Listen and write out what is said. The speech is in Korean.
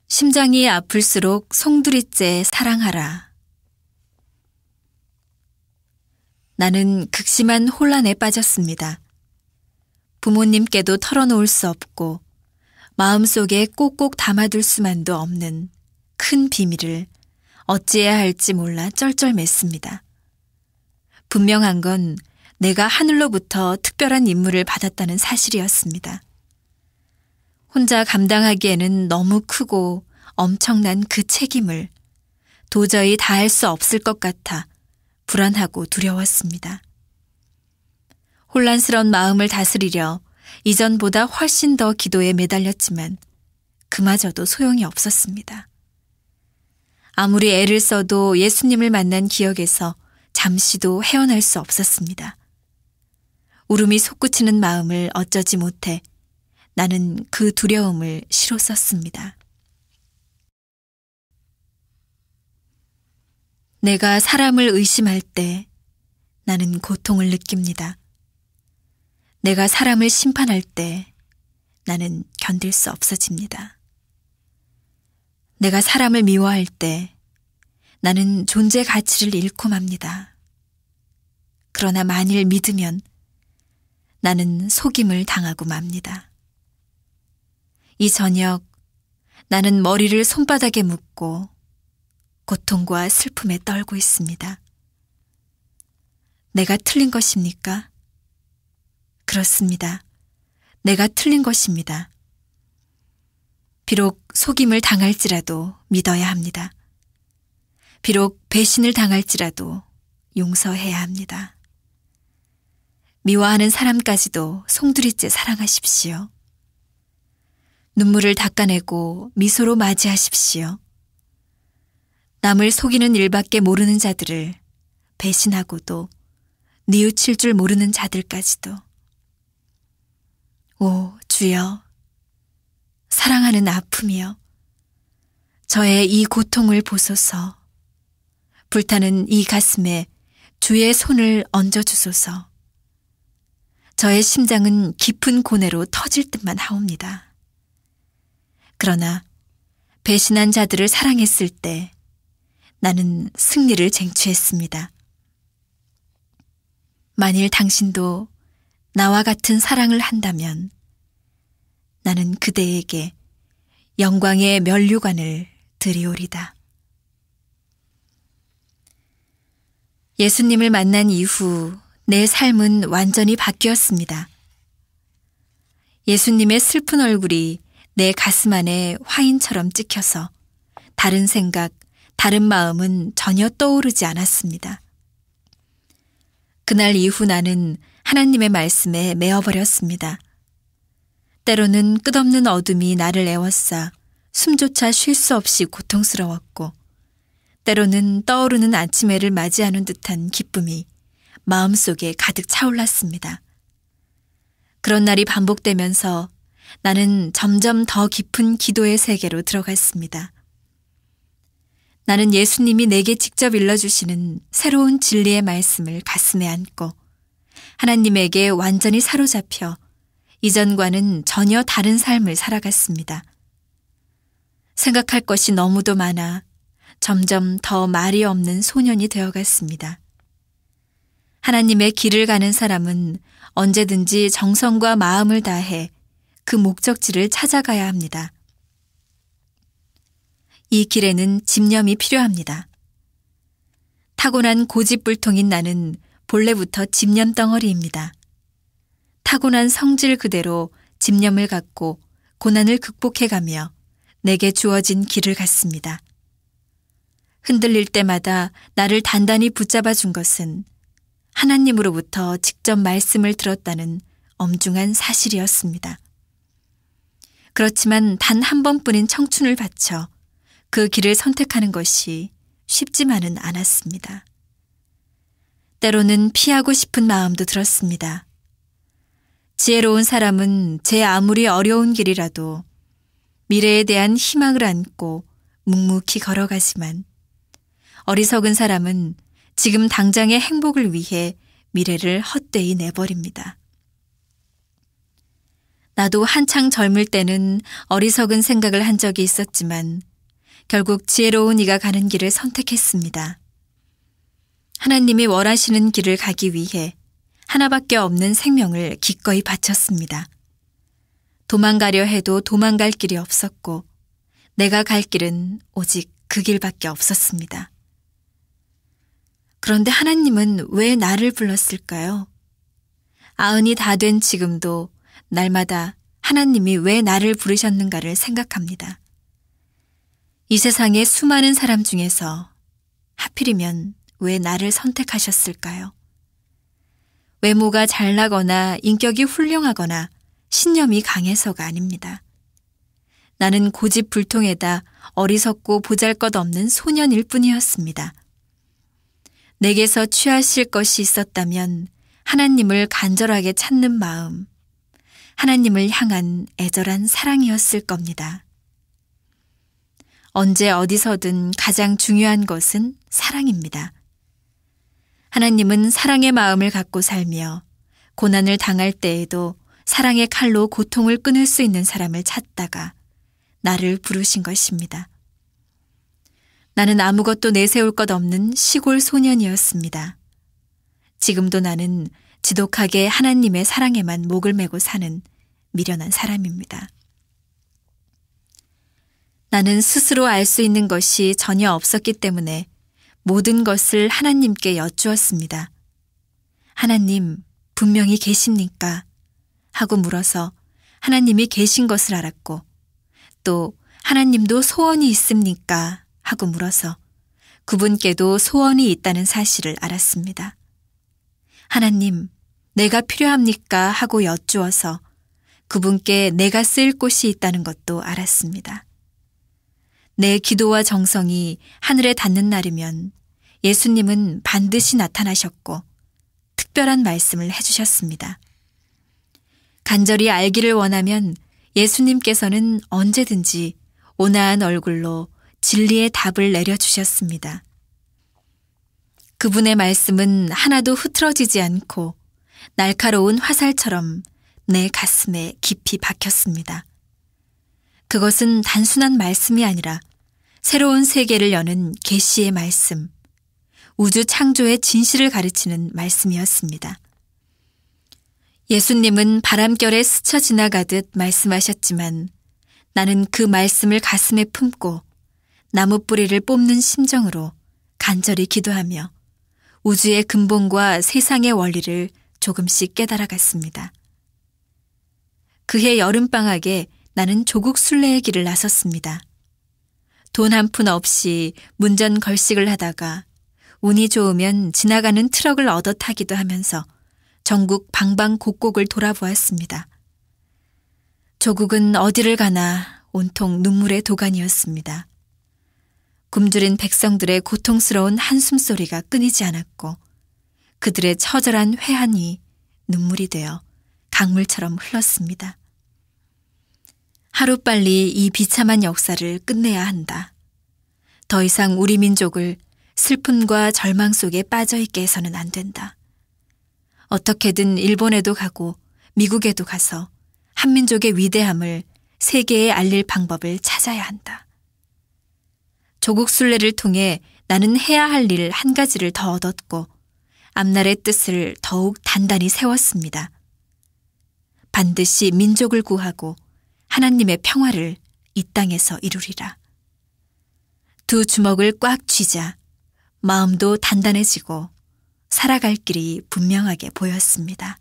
심장이 아플수록 송두리째 사랑하라. 나는 극심한 혼란에 빠졌습니다. 부모님께도 털어놓을 수 없고 마음속에 꼭꼭 담아둘 수만도 없는 큰 비밀을 어찌해야 할지 몰라 쩔쩔맸습니다. 분명한 건 내가 하늘로부터 특별한 임무를 받았다는 사실이었습니다. 혼자 감당하기에는 너무 크고 엄청난 그 책임을 도저히 다할 수 없을 것 같아 불안하고 두려웠습니다. 혼란스러운 마음을 다스리려 이전보다 훨씬 더 기도에 매달렸지만 그마저도 소용이 없었습니다. 아무리 애를 써도 예수님을 만난 기억에서 잠시도 헤어날 수 없었습니다. 울음이 솟구치는 마음을 어쩌지 못해 나는 그 두려움을 시로 썼습니다. 내가 사람을 의심할 때 나는 고통을 느낍니다. 내가 사람을 심판할 때 나는 견딜 수 없어집니다. 내가 사람을 미워할 때 나는 존재 가치를 잃고 맙니다. 그러나 만일 믿으면 나는 속임을 당하고 맙니다. 이 저녁 나는 머리를 손바닥에 묻고 고통과 슬픔에 떨고 있습니다. 내가 틀린 것입니까? 그렇습니다. 내가 틀린 것입니다. 비록 속임을 당할지라도 믿어야 합니다. 비록 배신을 당할지라도 용서해야 합니다. 미워하는 사람까지도 송두리째 사랑하십시오. 눈물을 닦아내고 미소로 맞이하십시오. 남을 속이는 일밖에 모르는 자들을 배신하고도 뉘우칠 줄 모르는 자들까지도. 오 주여, 사랑하는 아픔이여, 저의 이 고통을 보소서. 불타는 이 가슴에 주의 손을 얹어주소서. 저의 심장은 깊은 고뇌로 터질 듯만 하옵니다. 그러나 배신한 자들을 사랑했을 때 나는 승리를 쟁취했습니다. 만일 당신도 나와 같은 사랑을 한다면 나는 그대에게 영광의 면류관을 드리오리다. 예수님을 만난 이후 내 삶은 완전히 바뀌었습니다. 예수님의 슬픈 얼굴이 내 가슴 안에 화인처럼 찍혀서 다른 생각, 다른 마음은 전혀 떠오르지 않았습니다. 그날 이후 나는 하나님의 말씀에 매어버렸습니다. 때로는 끝없는 어둠이 나를 애워싸 숨조차 쉴 수 없이 고통스러웠고, 때로는 떠오르는 아침 해를 맞이하는 듯한 기쁨이 마음속에 가득 차올랐습니다. 그런 날이 반복되면서 나는 점점 더 깊은 기도의 세계로 들어갔습니다. 나는 예수님이 내게 직접 일러주시는 새로운 진리의 말씀을 가슴에 안고 하나님에게 완전히 사로잡혀 이전과는 전혀 다른 삶을 살아갔습니다. 생각할 것이 너무도 많아 점점 더 말이 없는 소년이 되어갔습니다. 하나님의 길을 가는 사람은 언제든지 정성과 마음을 다해 그 목적지를 찾아가야 합니다. 이 길에는 집념이 필요합니다. 타고난 고집불통인 나는 본래부터 집념 덩어리입니다. 타고난 성질 그대로 집념을 갖고 고난을 극복해가며 내게 주어진 길을 갔습니다. 흔들릴 때마다 나를 단단히 붙잡아 준 것은 하나님으로부터 직접 말씀을 들었다는 엄중한 사실이었습니다. 그렇지만 단 한 번뿐인 청춘을 바쳐 그 길을 선택하는 것이 쉽지만은 않았습니다. 때로는 피하고 싶은 마음도 들었습니다. 지혜로운 사람은 제 아무리 어려운 길이라도 미래에 대한 희망을 안고 묵묵히 걸어가지만, 어리석은 사람은 지금 당장의 행복을 위해 미래를 헛되이 내버립니다. 나도 한창 젊을 때는 어리석은 생각을 한 적이 있었지만 결국 지혜로운 이가 가는 길을 선택했습니다. 하나님이 원하시는 길을 가기 위해 하나밖에 없는 생명을 기꺼이 바쳤습니다. 도망가려 해도 도망갈 길이 없었고 내가 갈 길은 오직 그 길밖에 없었습니다. 그런데 하나님은 왜 나를 불렀을까요? 90이 다 된 지금도 날마다 하나님이 왜 나를 부르셨는가를 생각합니다. 이 세상의 수많은 사람 중에서 하필이면 왜 나를 선택하셨을까요? 외모가 잘나거나 인격이 훌륭하거나 신념이 강해서가 아닙니다. 나는 고집불통에다 어리석고 보잘것없는 소년일 뿐이었습니다. 내게서 취하실 것이 있었다면 하나님을 간절하게 찾는 마음, 하나님을 향한 애절한 사랑이었을 겁니다. 언제 어디서든 가장 중요한 것은 사랑입니다. 하나님은 사랑의 마음을 갖고 살며 고난을 당할 때에도 사랑의 칼로 고통을 끊을 수 있는 사람을 찾다가 나를 부르신 것입니다. 나는 아무것도 내세울 것 없는 시골 소년이었습니다. 지금도 나는 지독하게 하나님의 사랑에만 목을 메고 사는 미련한 사람입니다. 나는 스스로 알 수 있는 것이 전혀 없었기 때문에 모든 것을 하나님께 여쭈었습니다. 하나님, 분명히 계십니까? 하고 물어서 하나님이 계신 것을 알았고 또 하나님도 소원이 있습니까? 하고 물어서 그분께도 소원이 있다는 사실을 알았습니다. 하나님, 내가 필요합니까? 하고 여쭈어서 그분께 내가 쓰일 곳이 있다는 것도 알았습니다. 내 기도와 정성이 하늘에 닿는 날이면 예수님은 반드시 나타나셨고 특별한 말씀을 해주셨습니다. 간절히 알기를 원하면 예수님께서는 언제든지 온화한 얼굴로 진리의 답을 내려주셨습니다. 그분의 말씀은 하나도 흐트러지지 않고 날카로운 화살처럼 내 가슴에 깊이 박혔습니다. 그것은 단순한 말씀이 아니라 새로운 세계를 여는 계시의 말씀, 우주 창조의 진실을 가르치는 말씀이었습니다. 예수님은 바람결에 스쳐 지나가듯 말씀하셨지만 나는 그 말씀을 가슴에 품고 나무 뿌리를 뽑는 심정으로 간절히 기도하며 우주의 근본과 세상의 원리를 조금씩 깨달아갔습니다. 그해 여름방학에 나는 조국 순례의 길을 나섰습니다. 돈 한 푼 없이 문전 걸식을 하다가 운이 좋으면 지나가는 트럭을 얻어 타기도 하면서 전국 방방곡곡을 돌아보았습니다. 조국은 어디를 가나 온통 눈물의 도가니였습니다. 굶주린 백성들의 고통스러운 한숨소리가 끊이지 않았고 그들의 처절한 회한이 눈물이 되어 강물처럼 흘렀습니다. 하루빨리 이 비참한 역사를 끝내야 한다. 더 이상 우리 민족을 슬픔과 절망 속에 빠져있게 해서는 안 된다. 어떻게든 일본에도 가고 미국에도 가서 한민족의 위대함을 세계에 알릴 방법을 찾아야 한다. 조국 순례를 통해 나는 해야 할 일 한 가지를 더 얻었고 앞날의 뜻을 더욱 단단히 세웠습니다. 반드시 민족을 구하고 하나님의 평화를 이 땅에서 이루리라. 두 주먹을 꽉 쥐자 마음도 단단해지고 살아갈 길이 분명하게 보였습니다.